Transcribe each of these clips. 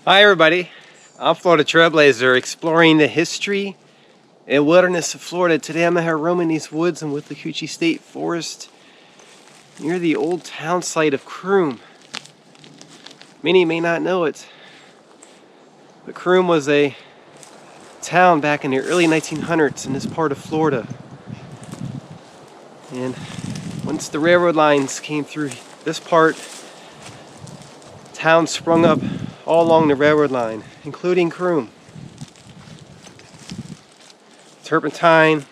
Hi everybody, I'm Florida Trailblazer, exploring the history and wilderness of Florida. Today I'm out here roaming these woods and with the Coochie State Forest near the old town site of Croom. Many may not know it, but Croom was a town back in the early 1900s in this part of Florida. And once the railroad lines came through this part, towns sprung up all along the railroad line, including Croom. Turpentine,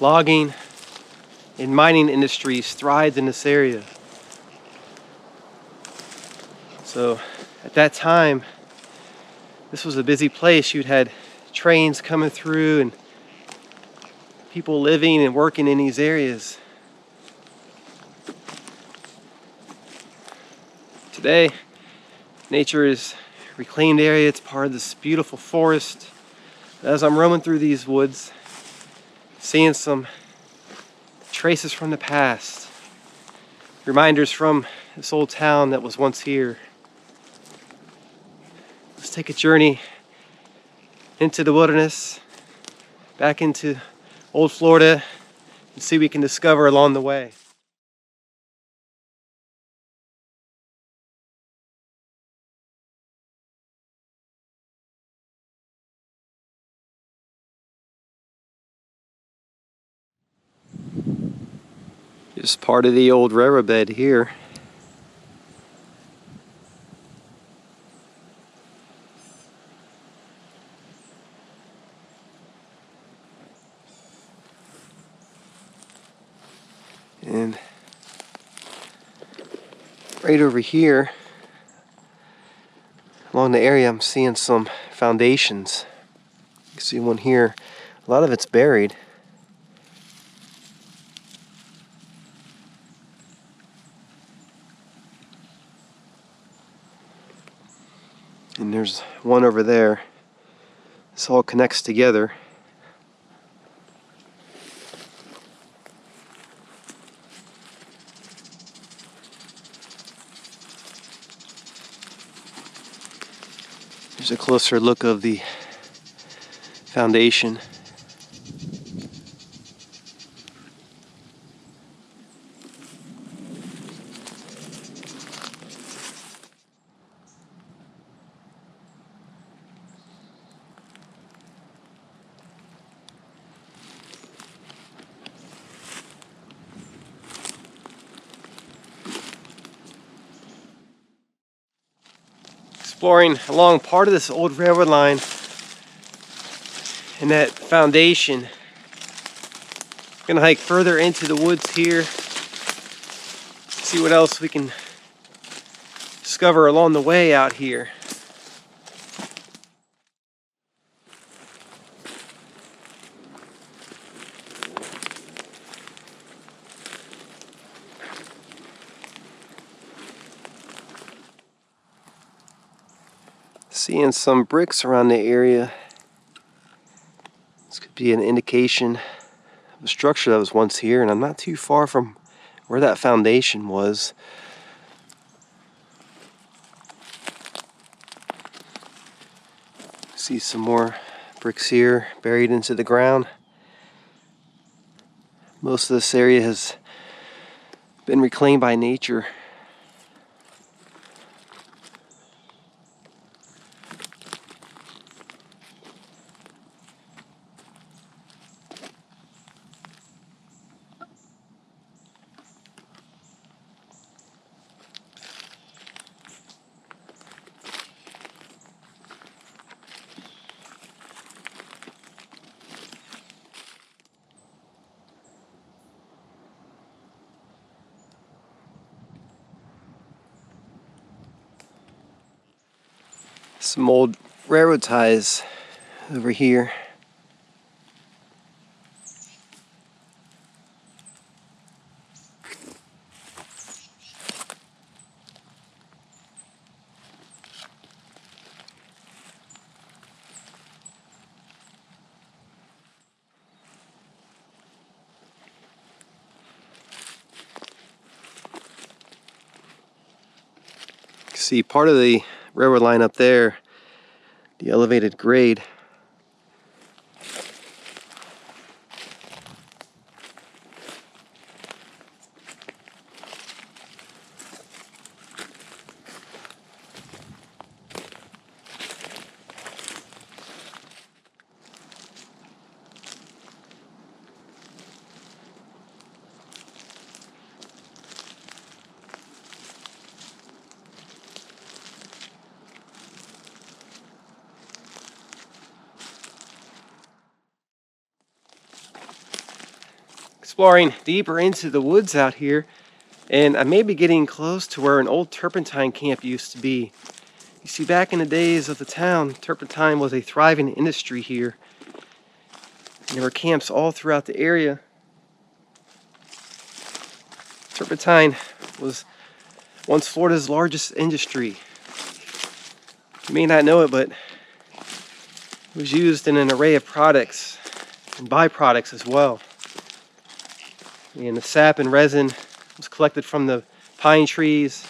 logging, and mining industries thrived in this area. So at that time, this was a busy place. You'd had trains coming through and people living and working in these areas. Today, nature is a reclaimed area. It's part of this beautiful forest. As I'm roaming through these woods, seeing some traces from the past, reminders from this old town that was once here. Let's take a journey into the wilderness, back into old Florida, and see what we can discover along the way. Just part of the old railroad bed here. And right over here, along the area, I'm seeing some foundations. You can see one here. A lot of it's buried. And there's one over there. This all connects together. Here's a closer look of the foundation. Exploring along part of this old railroad line and that foundation. Gonna hike further into the woods here, see what else we can discover along the way out here. Seeing some bricks around the area. This could be an indication of a structure that was once here, and I'm not too far from where that foundation was. See some more bricks here buried into the ground. Most of this area has been reclaimed by nature. Some old railroad ties over here. See part of the railroad line up there, the elevated grade. Exploring deeper into the woods out here, and I may be getting close to where an old turpentine camp used to be. You see, back in the days of the town, turpentine was a thriving industry here. There were camps all throughout the area. Turpentine was once Florida's largest industry. You may not know it, but it was used in an array of products and byproducts as well. And the sap and resin was collected from the pine trees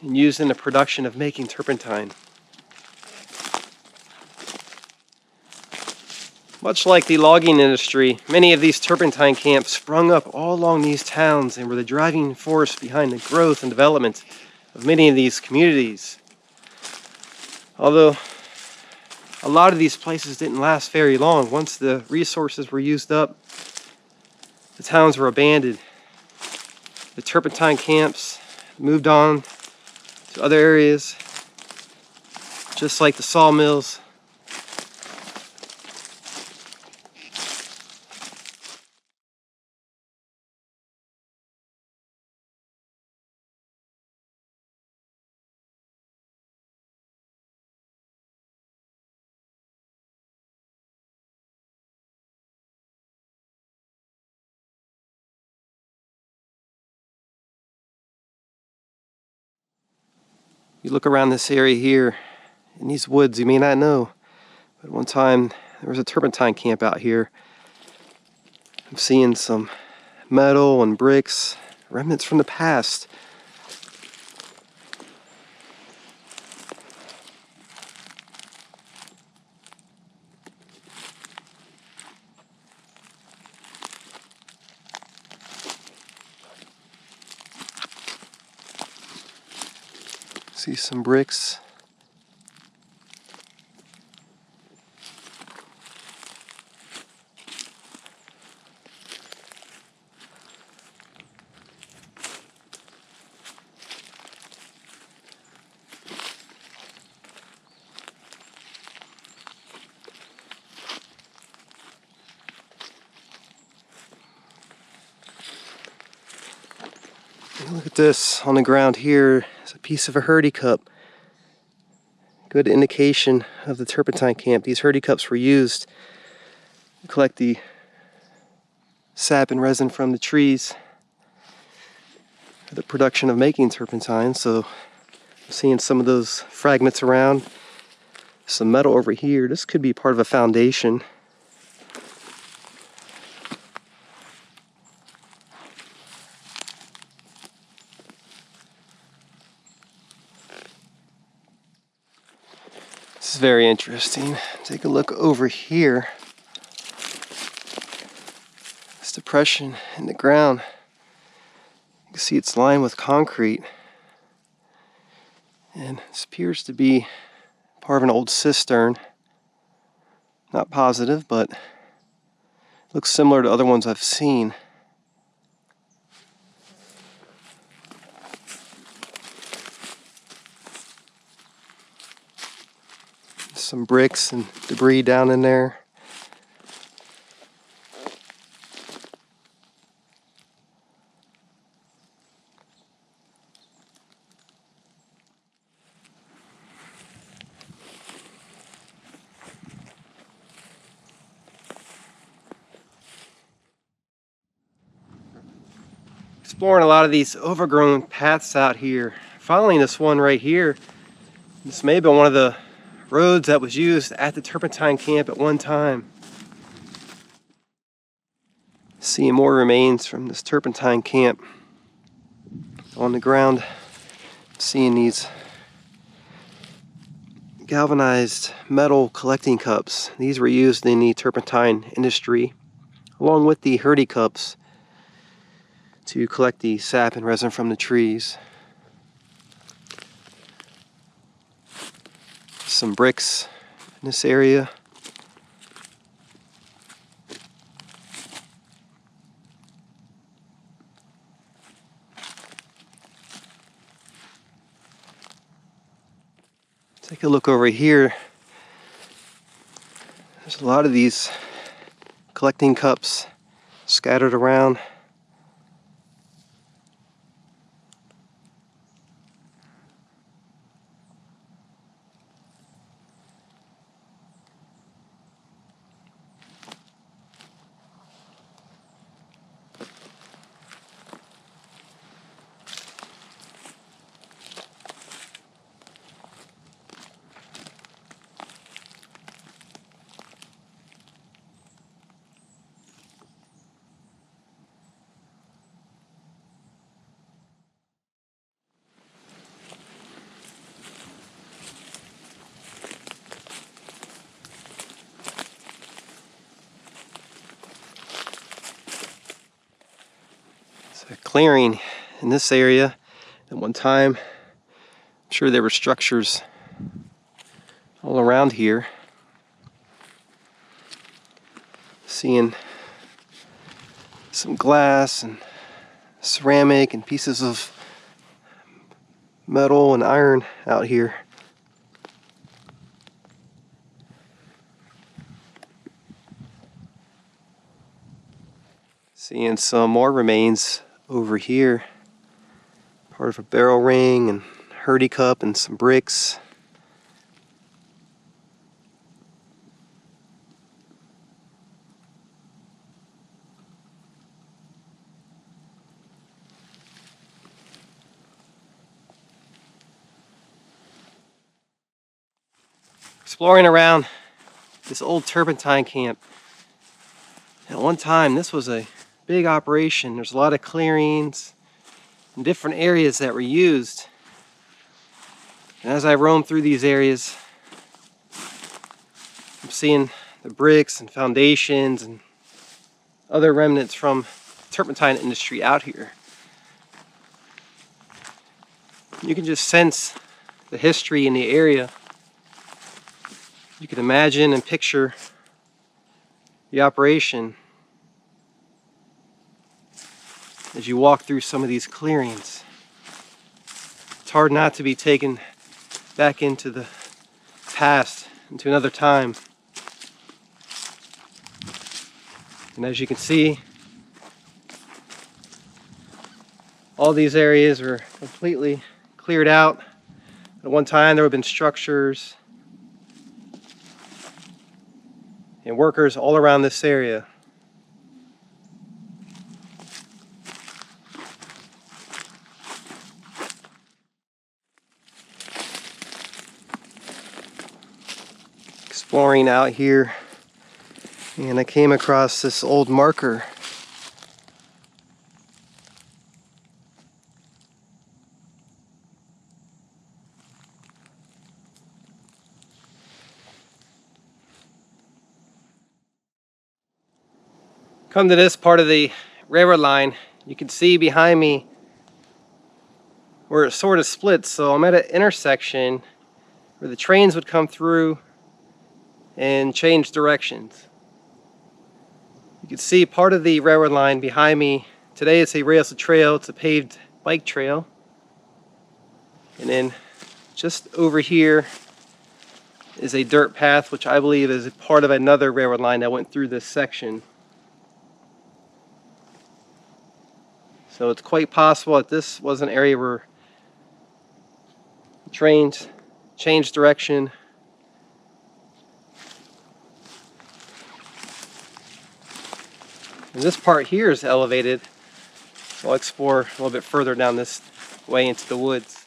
and used in the production of making turpentine. Much like the logging industry, many of these turpentine camps sprung up all along these towns and were the driving force behind the growth and development of many of these communities. Although a lot of these places didn't last very long. Once the resources were used up, the towns were abandoned. The turpentine camps moved on to other areas, just like the sawmills. You look around this area here, in these woods, you may not know, but one time there was a turpentine camp out here. I'm seeing some metal and bricks, remnants from the past. See some bricks. Look at this on the ground here. It's a piece of a hurdy cup. Good indication of the turpentine camp. These hurdy cups were used to collect the sap and resin from the trees for the production of making turpentine. So I'm seeing some of those fragments around. Some metal over here. This could be part of a foundation. This is very interesting. Take a look over here. This depression in the ground. You can see it's lined with concrete. And this appears to be part of an old cistern. Not positive, but looks similar to other ones I've seen. Some bricks and debris down in there. Exploring a lot of these overgrown paths out here. Following this one right here. This may have been one of the roads that was used at the turpentine camp at one time. Seeing more remains from this turpentine camp on the ground Seeing these galvanized metal collecting cups. These were used in the turpentine industry, along with the hurdy cups to collect the sap and resin from the trees. Some bricks in this area. Take a look over here. There's a lot of these collecting cups scattered around. A clearing in this area. At one time, I'm sure there were structures all around here. Seeing some glass and ceramic and pieces of metal and iron out here. Seeing some more remains over here, part of a barrel ring and hurdy cup and some bricks. Exploring around this old turpentine camp. At one time this was a big operation. There's a lot of clearings and different areas that were used. And as I roam through these areas, I'm seeing the bricks and foundations and other remnants from the turpentine industry out here. You can just sense the history in the area. You can imagine and picture the operation as you walk through some of these clearings. It's hard not to be taken back into the past, into another time. And as you can see, all these areas were completely cleared out. At one time there would have been structures and workers all around this area. Exploring out here, and I came across this old marker. Come to this part of the railroad line. You can see behind me where it sort of splits. So I'm at an intersection where the trains would come through and change directions. You can see part of the railroad line behind me. Today it's a rails to trail, it's a paved bike trail. And then just over here is a dirt path, which I believe is a part of another railroad line that went through this section. So it's quite possible that this was an area where trains changed direction. And this part here is elevated, so I'll explore a little bit further down this way into the woods.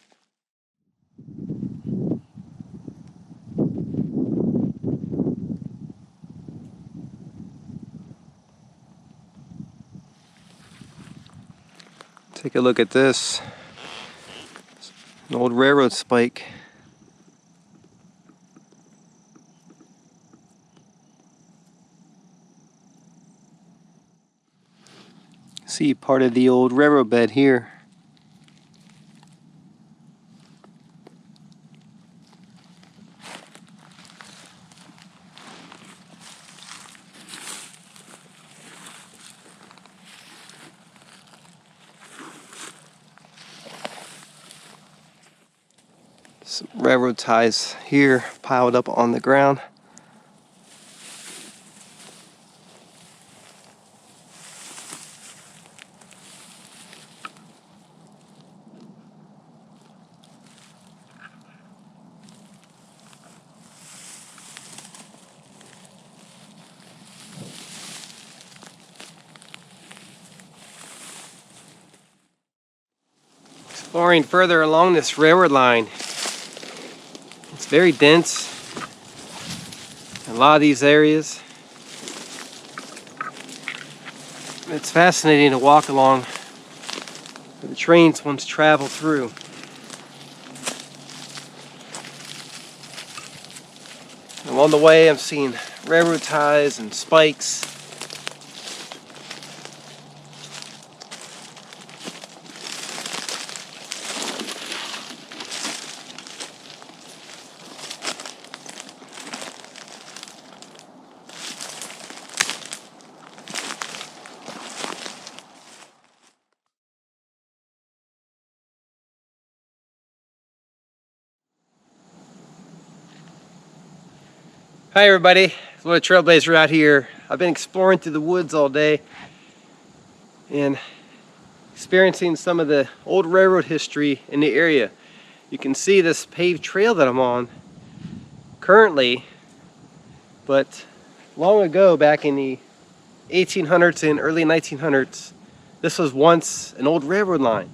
Take a look at this. An old railroad spike. See part of the old railroad bed here. Some railroad ties here piled up on the ground. Exploring further along this railroad line. It's very dense in a lot of these areas. It's fascinating to walk along where the trains once traveled through. Along the way, I'm seeing railroad ties and spikes. Hi everybody, Florida Trailblazer out here. I've been exploring through the woods all day and experiencing some of the old railroad history in the area. You can see this paved trail that I'm on currently, but long ago, back in the 1800s and early 1900s, this was once an old railroad line.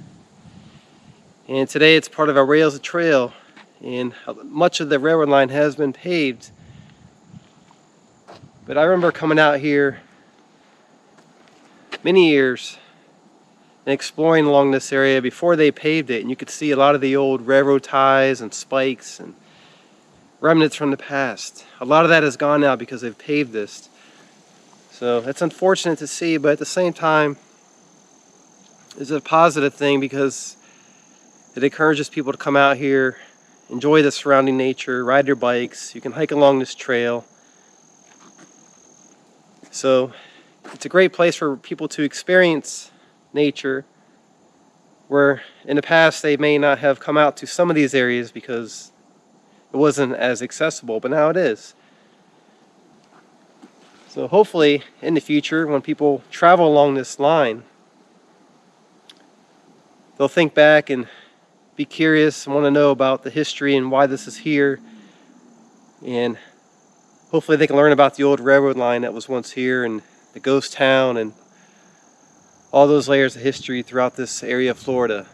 And today it's part of our rails of trail, and much of the railroad line has been paved. But I remember coming out here many years and exploring along this area before they paved it, and you could see a lot of the old railroad ties and spikes and remnants from the past. A lot of that is gone now because they've paved this. So it's unfortunate to see, but at the same time, it's a positive thing because it encourages people to come out here, enjoy the surrounding nature, ride their bikes. You can hike along this trail. So it's a great place for people to experience nature, where in the past they may not have come out to some of these areas because it wasn't as accessible, but now it is. So hopefully in the future, when people travel along this line, they'll think back and be curious and want to know about the history and why this is here, and hopefully they can learn about the old railroad line that was once here and the ghost town and all those layers of history throughout this area of Florida.